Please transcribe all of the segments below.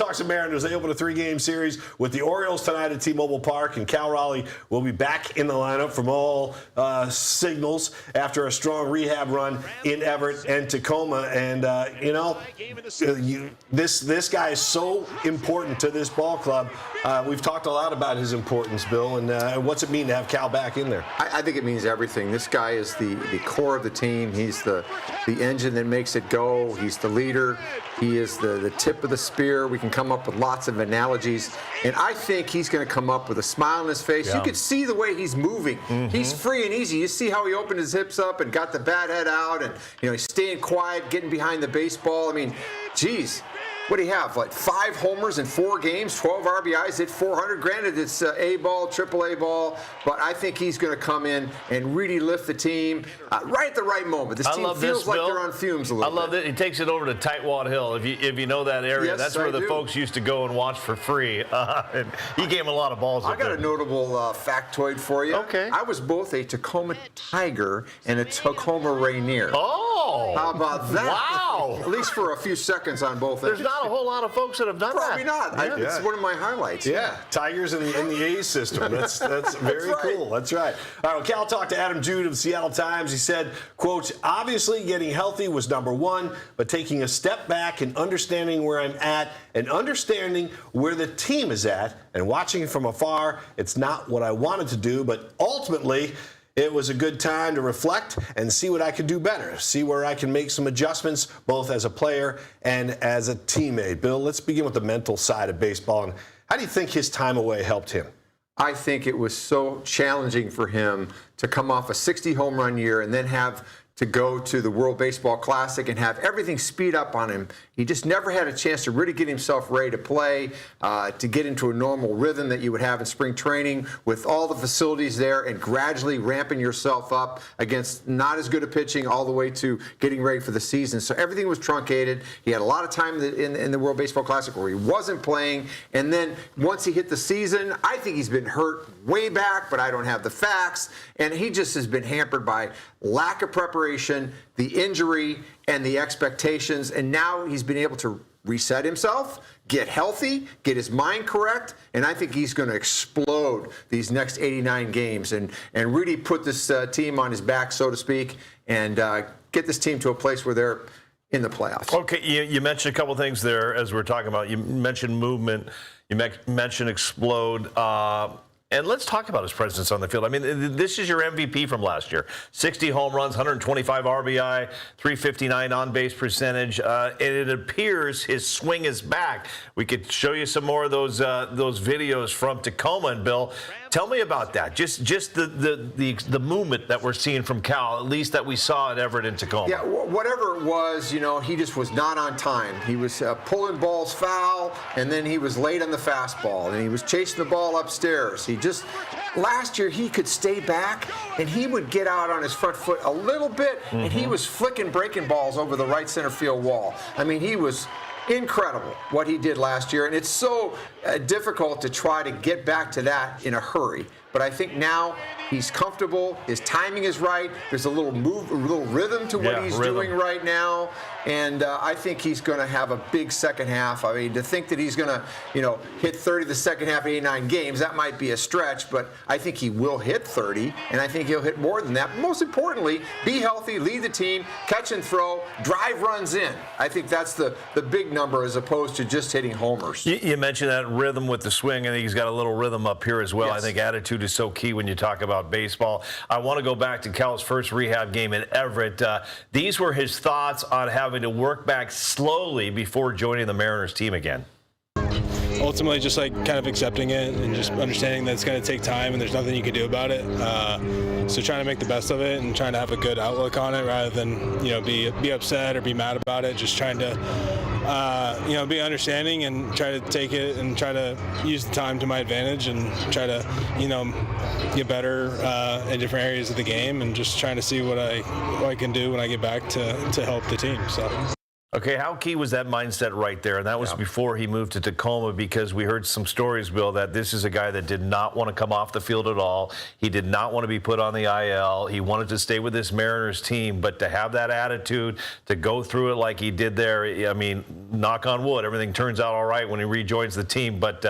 Talks to Mariners. They open a 3-game series with the Orioles tonight at T-Mobile Park, and Cal Raleigh will be back in the lineup from all signals after a strong rehab run in Everett and Tacoma. And this guy is so important to this ball club. We've talked a lot about his importance, Bill, and what's it mean to have Cal back in there? I think it means everything. This guy is the core of the team. He's the engine that makes it go. He's the leader. He is the tip of the spear. We can come up with lots of analogies, and I think he's going to come up with a smile on his face. Yeah. You could see the way he's moving. He's free and easy. You see how he opened his hips up and got the bat head out, and he's staying quiet, getting behind the baseball. I mean, geez. What do you have, like 5 homers in 4 games, 12 RBIs, hit 400? Granted, it's A-ball, triple-A ball, but I think he's going to come in and really lift the team right at the right moment. This team feels like they're on fumes a little bit. I love it. He takes it over to Tightwad Hill. If you know that area, that's where the folks used to go and watch for free. And he gave him a lot of balls. I got a notable factoid for you. Okay. I was both a Tacoma Tiger and a Tacoma Rainier. Oh. How about that? Wow. At least for a few seconds on both ends. There's not a whole lot of folks that have done Probably that. Probably not. It's one of my highlights. Yeah, Tigers in the A's system. That's very cool. That's right. All right, well, Cal talked to Adam Jude of the Seattle Times. He said, quote, obviously getting healthy was #1, but taking a step back and understanding where I'm at and understanding where the team is at and watching it from afar, it's not what I wanted to do, but ultimately it was a good time to reflect and see what I could do better, see where I can make some adjustments, both as a player and as a teammate. Bill, let's begin with the mental side of baseball. And how do you think his time away helped him? I think it was so challenging for him to come off a 60 home run year and then have to go to the World Baseball Classic and have everything speed up on him. He just never had a chance to really get himself ready to play, to get into a normal rhythm that you would have in spring training with all the facilities there and gradually ramping yourself up against not as good a pitching all the way to getting ready for the season. So everything was truncated. He had a lot of time in the World Baseball Classic where he wasn't playing. And then once he hit the season, I think he's been hurt way back, but I don't have the facts. And he just has been hampered by lack of preparation, the injury, and the expectations. And now he's been able to reset himself, get healthy, get his mind correct, and I think he's going to explode these next 89 games and really put this team on his back, so to speak, and get this team to a place where they're in the playoffs. Okay, you mentioned a couple things there as we're talking about. You mentioned movement. You mentioned explode. And let's talk about his presence on the field. I mean, this is your MVP from last year. 60 home runs, 125 RBI, 359 on-base percentage. And it appears his swing is back. We could show you some more of those videos from Tacoma. And Bill, tell me about that. Just the movement that we're seeing from Cal, at least that we saw at Everett and Tacoma. Yeah, whatever it was, he just was not on time. He was pulling balls foul, and then he was late on the fastball, and he was chasing the ball upstairs. Last year he could stay back and he would get out on his front foot a little bit, and he was flicking breaking balls over the right center field wall. I mean, he was incredible what he did last year, and it's so difficult to try to get back to that in a hurry. But I think now he's comfortable. His timing is right. There's a little rhythm to what he's doing right now. And I think he's going to have a big second half. I mean, to think that he's going to, hit 30 the second half of 89 games, that might be a stretch. But I think he will hit 30, and I think he'll hit more than that. But most importantly, be healthy, lead the team, catch and throw, drive runs in. I think that's the big number as opposed to just hitting homers. You mentioned that rhythm with the swing. I think he's got a little rhythm up here as well. Yes. I think attitude is so key when you talk about baseball. I want to go back to Cal's first rehab game in Everett. These were his thoughts on having to work back slowly before joining the Mariners team again. Ultimately, just kind of accepting it and just understanding that it's going to take time and there's nothing you can do about it. So trying to make the best of it and trying to have a good outlook on it rather than be upset or be mad about it. Just trying to be understanding and try to take it and try to use the time to my advantage and try to get better in different areas of the game and just trying to see what I can do when I get back to help the team. So. Okay, how key was that mindset right there? And that was before he moved to Tacoma, because we heard some stories, Bill, that this is a guy that did not want to come off the field at all. He did not want to be put on the IL. He wanted to stay with this Mariners team, but to have that attitude, to go through it like he did there, I mean, knock on wood, everything turns out all right when he rejoins the team, but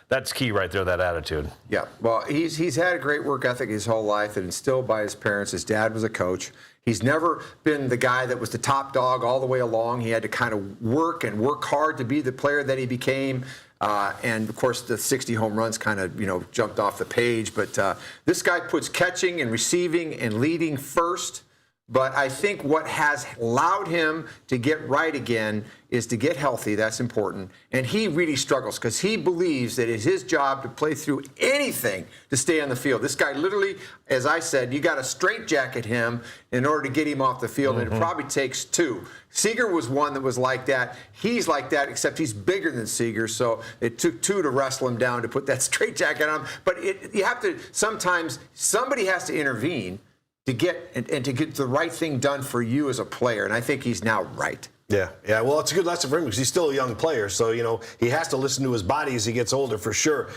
that's key right there, that attitude. Yeah, well, he's had a great work ethic his whole life and instilled by his parents. His dad was a coach. He's never been the guy that was the top dog all the way along. He had to kind of work hard to be the player that he became. And, of course, the 60 home runs kind of, jumped off the page. But this guy puts catching and receiving and leading first. But I think what has allowed him to get right again is to get healthy. That's important. And he really struggles because he believes that it's his job to play through anything to stay on the field. This guy literally, as I said, you got to straitjacket him in order to get him off the field, and it probably takes two. Seager was one that was like that. He's like that, except he's bigger than Seager, so it took two to wrestle him down to put that straitjacket on him. But you have to, sometimes somebody has to intervene to get and to get the right thing done for you as a player, and I think he's now right. Yeah. Well, it's a good lesson for him because he's still a young player, so he has to listen to his body as he gets older for sure.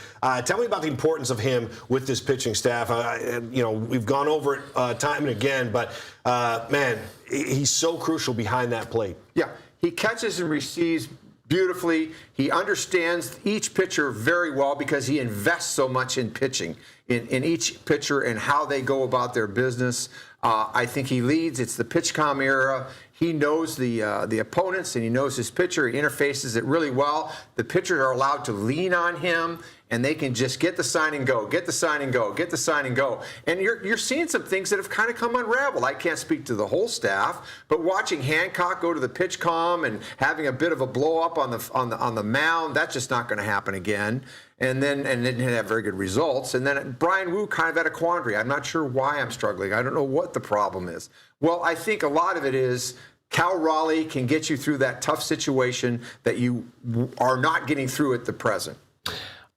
Tell me about the importance of him with this pitching staff. We've gone over it time and again, but man, he's so crucial behind that plate. Yeah, he catches and receives beautifully. He understands each pitcher very well because he invests so much in pitching, in each pitcher and how they go about their business. I think he leads. It's the PitchCom era. He knows the opponents and he knows his pitcher. He interfaces it really well. The pitchers are allowed to lean on him, and they can just get the sign and go, get the sign and go, get the sign and go. And you're seeing some things that have kind of come unraveled. I can't speak to the whole staff, but watching Hancock go to the PitchCom and having a bit of a blow up on the mound, that's just not going to happen again. And didn't have very good results. And then Brian Wu kind of had a quandary. I'm not sure why I'm struggling. I don't know what the problem is. Well, I think a lot of it is Cal Raleigh can get you through that tough situation that you are not getting through at the present.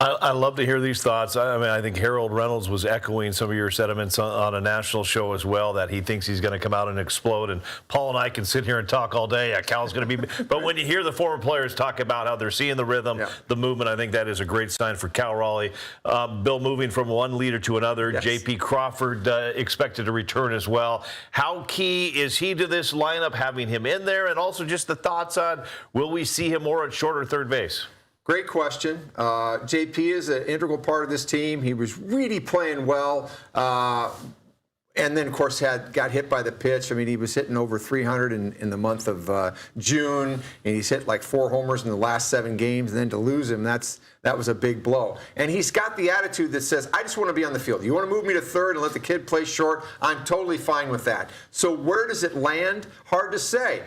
I love to hear these thoughts. I think Harold Reynolds was echoing some of your sentiments on a national show as well, that he thinks he's going to come out and explode. And Paul and I can sit here and talk all day. Yeah, Cal's going to be. But when you hear the former players talk about how they're seeing the rhythm, the movement, I think that is a great sign for Cal Raleigh. Bill, moving from one leader to another, J.P. Crawford expected to return as well. How key is he to this lineup, having him in there? And also just the thoughts on, will we see him more at short or third base? Great question. JP is an integral part of this team. He was really playing well. And then, of course, got hit by the pitch. I mean, he was hitting over 300 in the month of June, and he's hit like 4 homers in the last 7 games. And then to lose him, that was a big blow. And he's got the attitude that says, I just want to be on the field. You want to move me to third and let the kid play short? I'm totally fine with that. So where does it land? Hard to say.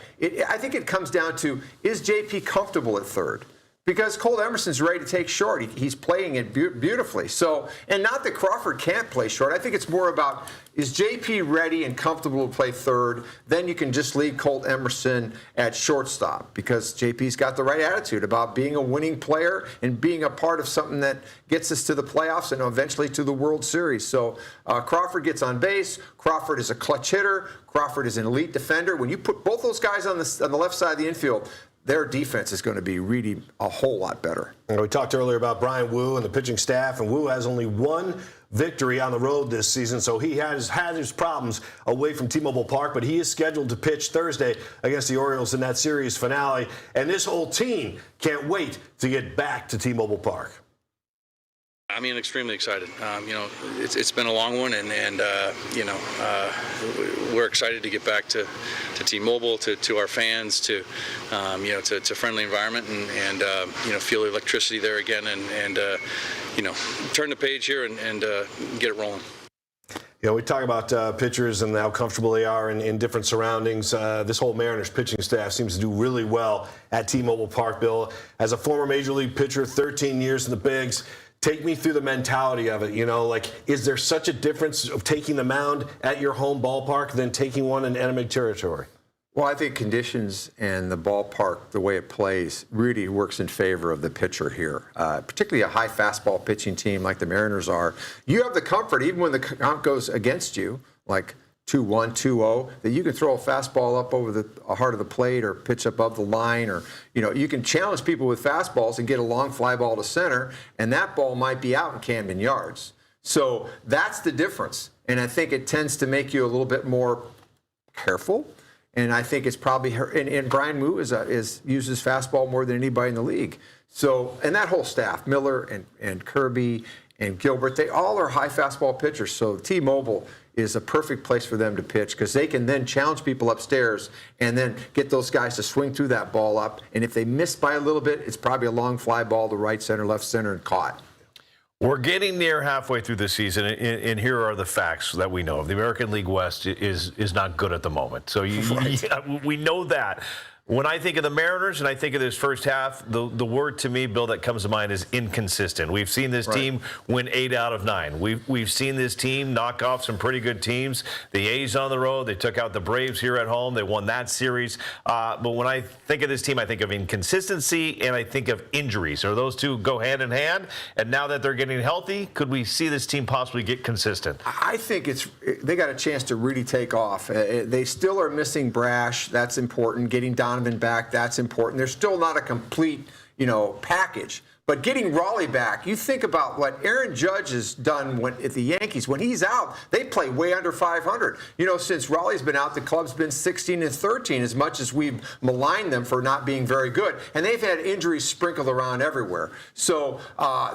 I think it comes down to, is JP comfortable at third? Because Cole Emerson's ready to take short. He's playing it beautifully. So, and not that Crawford can't play short. I think it's more about, is JP ready and comfortable to play third? Then you can just leave Colt Emerson at shortstop, because JP's got the right attitude about being a winning player and being a part of something that gets us to the playoffs and eventually to the World Series. So Crawford gets on base. Crawford is a clutch hitter. Crawford is an elite defender. When you put both those guys on the left side of the infield, their defense is going to be really a whole lot better. We talked earlier about Brian Wu and the pitching staff, and Wu has only 1 victory on the road this season, so he has had his problems away from T-Mobile Park, but he is scheduled to pitch Thursday against the Orioles in that series finale, and this whole team can't wait to get back to T-Mobile Park. I mean, extremely excited. It's been a long one, and we're excited to get back to T-Mobile, to our fans, to friendly environment, and feel the electricity there again, and turn the page here and get it rolling. We talk about pitchers and how comfortable they are in different surroundings. This whole Mariners pitching staff seems to do really well at T-Mobile Park, Bill. As a former Major League pitcher, 13 years in the bigs, take me through the mentality of it. Is there such a difference of taking the mound at your home ballpark than taking one in enemy territory? Well, I think conditions and the ballpark, the way it plays, really works in favor of the pitcher here, particularly a high fastball pitching team like the Mariners are. You have the comfort, even when the count goes against you, like 2-1, 2-0, that you can throw a fastball up over the heart of the plate or pitch above the line, or you can challenge people with fastballs and get a long fly ball to center, and that ball might be out in Camden Yards. So that's the difference, and I think it tends to make you a little bit more careful. And I think it's probably her. And Brian Moo uses fastball more than anybody in the league. So, and that whole staff, Miller and Kirby and Gilbert, they all are high fastball pitchers. So T-Mobile is a perfect place for them to pitch because they can then challenge people upstairs and then get those guys to swing through that ball up. And if they miss by a little bit, it's probably a long fly ball to right center, left center, and caught. We're getting near halfway through the season, and here are the facts that we know of. The American League West is not good at the moment. So we know that. When I think of the Mariners and I think of this first half, the word to me, Bill, that comes to mind is inconsistent. We've seen this team win 8 out of 9. We've seen this team knock off some pretty good teams. The A's on the road. They took out the Braves here at home. They won that series. But when I think of this team, I think of inconsistency and I think of injuries. Or those two go hand in hand? And now that they're getting healthy, could we see this team possibly get consistent? I think they got a chance to really take off. They still are missing Brash. That's important. Getting Donovan back, that's important. They're still not a complete, package. But getting Raleigh back, you think about what Aaron Judge has done at the Yankees. When he's out, they play way under 500. Since Raleigh's been out, the club's been 16-13, as much as we've maligned them for not being very good. And they've had injuries sprinkled around everywhere. So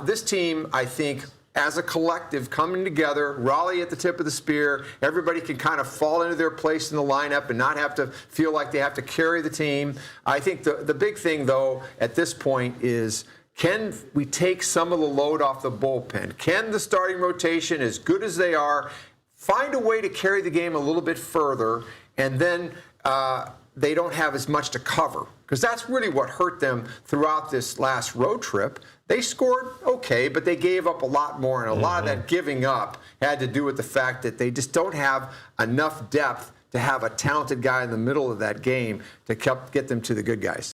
this team, I think, as a collective coming together, Raleigh at the tip of the spear, everybody can kind of fall into their place in the lineup and not have to feel like they have to carry the team. I think the big thing, though, at this point is, can we take some of the load off the bullpen? Can the starting rotation, as good as they are, find a way to carry the game a little bit further, and then they don't have as much to cover? Because that's really what hurt them throughout this last road trip. They scored okay, but they gave up a lot more, and a lot of that giving up had to do with the fact that they just don't have enough depth to have a talented guy in the middle of that game to get them to the good guys.